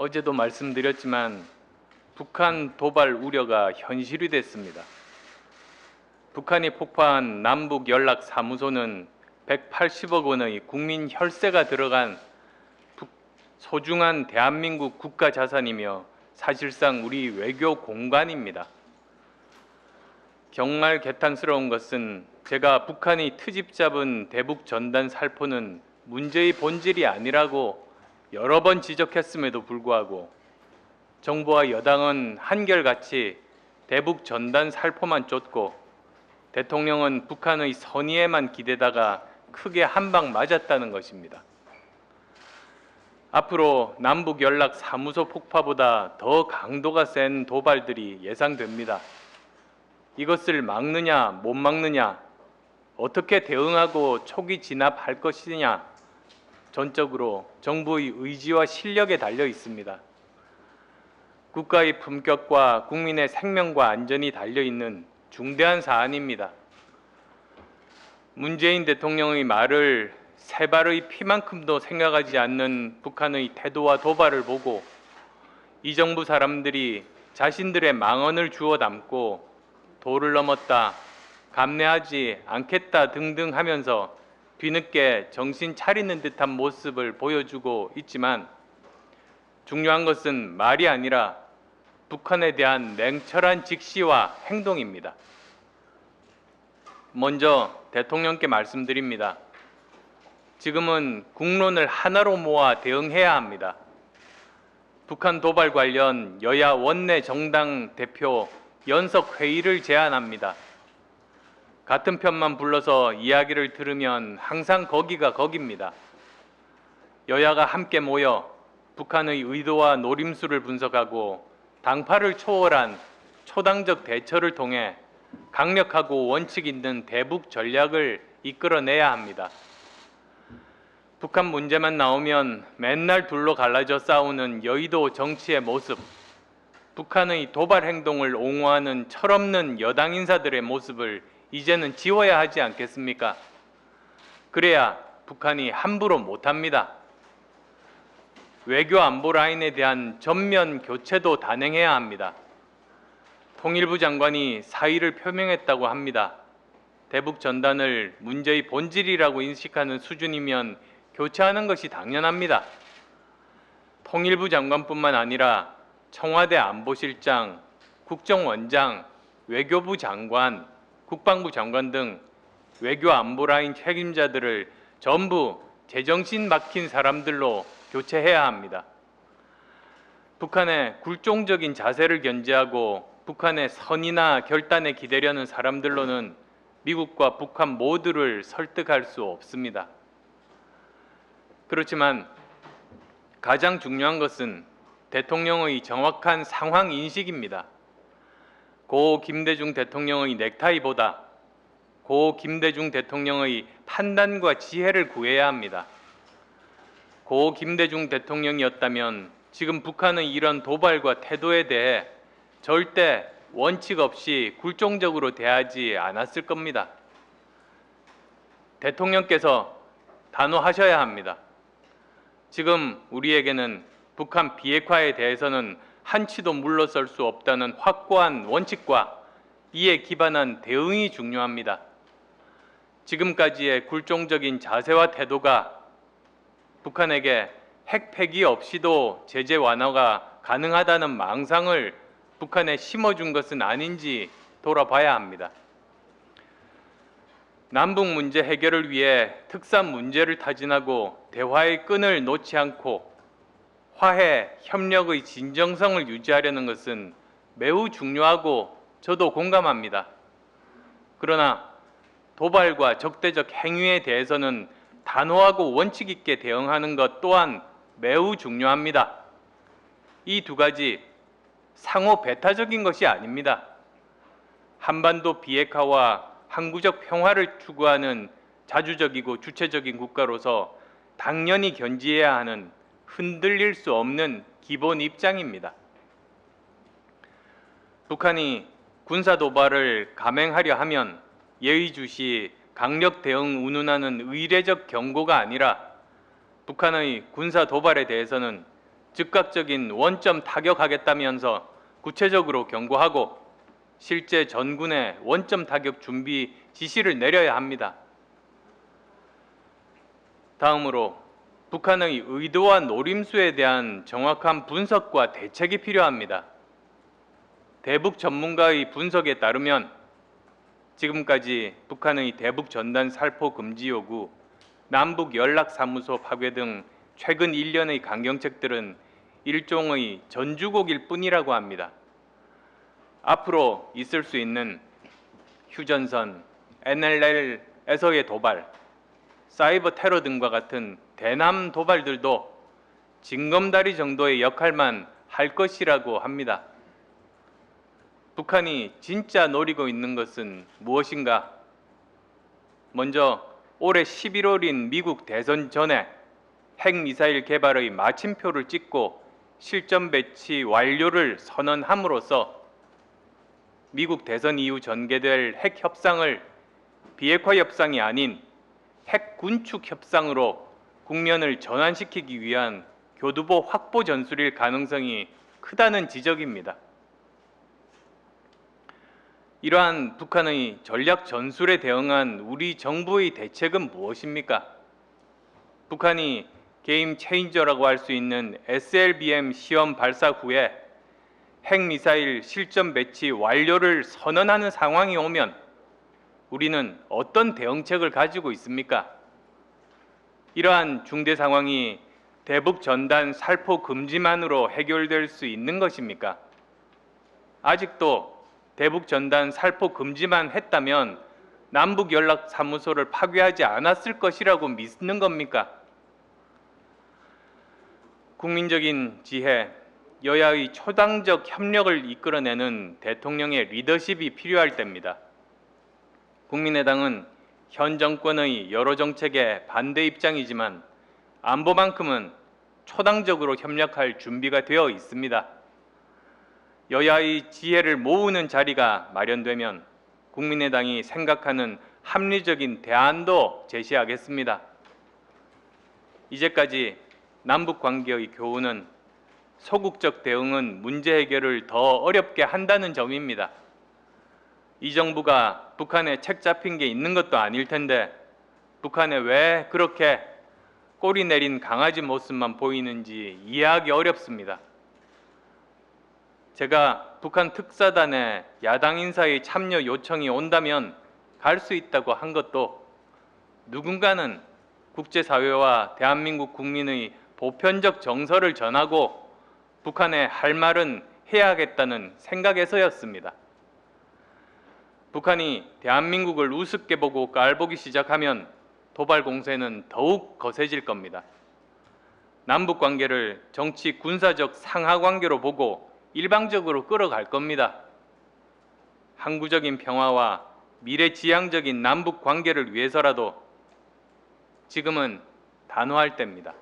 어제도 말씀드렸지만 북한 도발 우려가 현실이 됐습니다. 북한이 폭파한 남북 연락 사무소는 180억 원의 국민 혈세가 들어간 소중한 대한민국 국가 자산이며 사실상 우리 외교 공간입니다. 정말 개탄스러운 것은 제가 북한이 트집 잡은 대북 전단 살포는 문제의 본질이 아니라고 여러 번 지적했음에도 불구하고 정부와 여당은 한결같이 대북 전단 살포만 쫓고 대통령은 북한의 선의에만 기대다가 크게 한 방 맞았다는 것입니다. 앞으로 남북 연락 사무소 폭파보다 더 강도가 센 도발들이 예상됩니다. 이것을 막느냐 못 막느냐, 어떻게 대응하고 초기 진압할 것이냐, 전적으로 정부의 의지와 실력에 달려 있습니다. 국가의 품격과 국민의 생명과 안전이 달려있는 중대한 사안입니다. 문재인 대통령의 말을 세 발의 피만큼도 생각하지 않는 북한의 태도와 도발을 보고 이 정부 사람들이 자신들의 망언을 주워 담고 도를 넘었다, 감내하지 않겠다 등등 하면서 뒤늦게 정신 차리는 듯한 모습을 보여주고 있지만 중요한 것은 말이 아니라 북한에 대한 냉철한 직시와 행동입니다. 먼저 대통령께 말씀드립니다. 지금은 국론을 하나로 모아 대응해야 합니다. 북한 도발 관련 여야 원내 정당 대표 연석 회의를 제안합니다. 같은 편만 불러서 이야기를 들으면 항상 거기가 거깁니다. 여야가 함께 모여 북한의 의도와 노림수를 분석하고 당파를 초월한 초당적 대처를 통해 강력하고 원칙 있는 대북 전략을 이끌어내야 합니다. 북한 문제만 나오면 맨날 둘로 갈라져 싸우는 여의도 정치의 모습, 북한의 도발 행동을 옹호하는 철없는 여당 인사들의 모습을 이제는 지워야 하지 않겠습니까? 그래야 북한이 함부로 못합니다. 외교 안보 라인에 대한 전면 교체도 단행해야 합니다. 통일부 장관이 사의를 표명했다고 합니다. 대북 전단을 문제의 본질이라고 인식하는 수준이면 교체하는 것이 당연합니다. 통일부 장관뿐만 아니라 청와대 안보실장, 국정원장, 외교부 장관, 국방부 장관 등 외교 안보 라인 책임자들을 전부 제정신 막힌 사람들로 교체해야 합니다. 북한의 굴종적인 자세를 견제하고 북한의 선의나 결단에 기대려는 사람들로는 미국과 북한 모두를 설득할 수 없습니다. 그렇지만 가장 중요한 것은 대통령의 정확한 상황 인식입니다. 고 김대중 대통령의 넥타이보다 고 김대중 대통령의 판단과 지혜를 구해야 합니다. 고 김대중 대통령이었다면 지금 북한의 이런 도발과 태도에 대해 절대 원칙 없이 굴종적으로 대하지 않았을 겁니다. 대통령께서 단호하셔야 합니다. 지금 우리에게는 북한 비핵화에 대해서는 한치도 물러설 수 없다는 확고한 원칙과 이에 기반한 대응이 중요합니다. 지금까지의 굴종적인 자세와 태도가 북한에게 핵 폐기 없이도 제재 완화가 가능하다는 망상을 북한에 심어준 것은 아닌지 돌아봐야 합니다. 남북 문제 해결을 위해 특산 문제를 타진하고 대화의 끈을 놓지 않고 화해, 협력의 진정성을 유지하려는 것은 매우 중요하고 저도 공감합니다. 그러나 도발과 적대적 행위에 대해서는 단호하고 원칙 있게 대응하는 것 또한 매우 중요합니다. 이 두 가지 상호 배타적인 것이 아닙니다. 한반도 비핵화와 항구적 평화를 추구하는 자주적이고 주체적인 국가로서 당연히 견지해야 하는 흔들릴 수 없는 기본 입장입니다. 북한이 군사 도발을 감행하려 하면 예의주시 강력 대응 운운하는 의례적 경고가 아니라 북한의 군사 도발에 대해서는 즉각적인 원점 타격하겠다면서 구체적으로 경고하고 실제 전군의 원점 타격 준비 지시를 내려야 합니다. 다음으로 북한의 의도와 노림수에 대한 정확한 분석과 대책이 필요합니다. 대북 전문가의 분석에 따르면 지금까지 북한의 대북 전단 살포 금지 요구, 남북 연락사무소 파괴 등 최근 1년의 강경책들은 일종의 전주곡일 뿐이라고 합니다. 앞으로 있을 수 있는 휴전선, NLL에서의 도발, 사이버 테러 등과 같은 대남 도발들도 징검다리 정도의 역할만 할 것이라고 합니다. 북한이 진짜 노리고 있는 것은 무엇인가? 먼저 올해 11월인 미국 대선 전에 핵미사일 개발의 마침표를 찍고 실전 배치 완료를 선언함으로써 미국 대선 이후 전개될 핵 협상을 비핵화 협상이 아닌 핵 군축 협상으로 국면을 전환시키기 위한 교두보 확보 전술일 가능성이 크다는 지적입니다. 이러한 북한의 전략 전술에 대응한 우리 정부의 대책은 무엇입니까? 북한이 게임 체인저라고 할 수 있는 SLBM 시험 발사 후에 핵미사일 실전 배치 완료를 선언하는 상황이 오면 우리는 어떤 대응책을 가지고 있습니까? 이러한 중대 상황이 대북 전단 살포 금지만으로 해결될 수 있는 것입니까? 아직도 대북 전단 살포 금지만 했다면 남북 연락 사무소를 파괴하지 않았을 것이라고 믿는 겁니까? 국민적인 지혜, 여야의 초당적 협력을 이끌어내는 대통령의 리더십이 필요할 때입니다. 국민의당은 현 정권의 여러 정책에 반대 입장이지만 안보만큼은 초당적으로 협력할 준비가 되어 있습니다. 여야의 지혜를 모으는 자리가 마련되면 국민의당이 생각하는 합리적인 대안도 제시하겠습니다. 이제까지 남북 관계의 교훈은 소극적 대응은 문제 해결을 더 어렵게 한다는 점입니다. 이 정부가 북한에 책 잡힌 게 있는 것도 아닐 텐데 북한에 왜 그렇게 꼬리 내린 강아지 모습만 보이는지 이해하기 어렵습니다. 제가 북한 특사단에 야당 인사의 참여 요청이 온다면 갈 수 있다고 한 것도 누군가는 국제사회와 대한민국 국민의 보편적 정서를 전하고 북한에 할 말은 해야겠다는 생각에서였습니다. 북한이 대한민국을 우습게 보고 깔보기 시작하면 도발 공세는 더욱 거세질 겁니다. 남북 관계를 정치 군사적 상하 관계로 보고 일방적으로 끌어갈 겁니다. 항구적인 평화와 미래지향적인 남북 관계를 위해서라도 지금은 단호할 때입니다.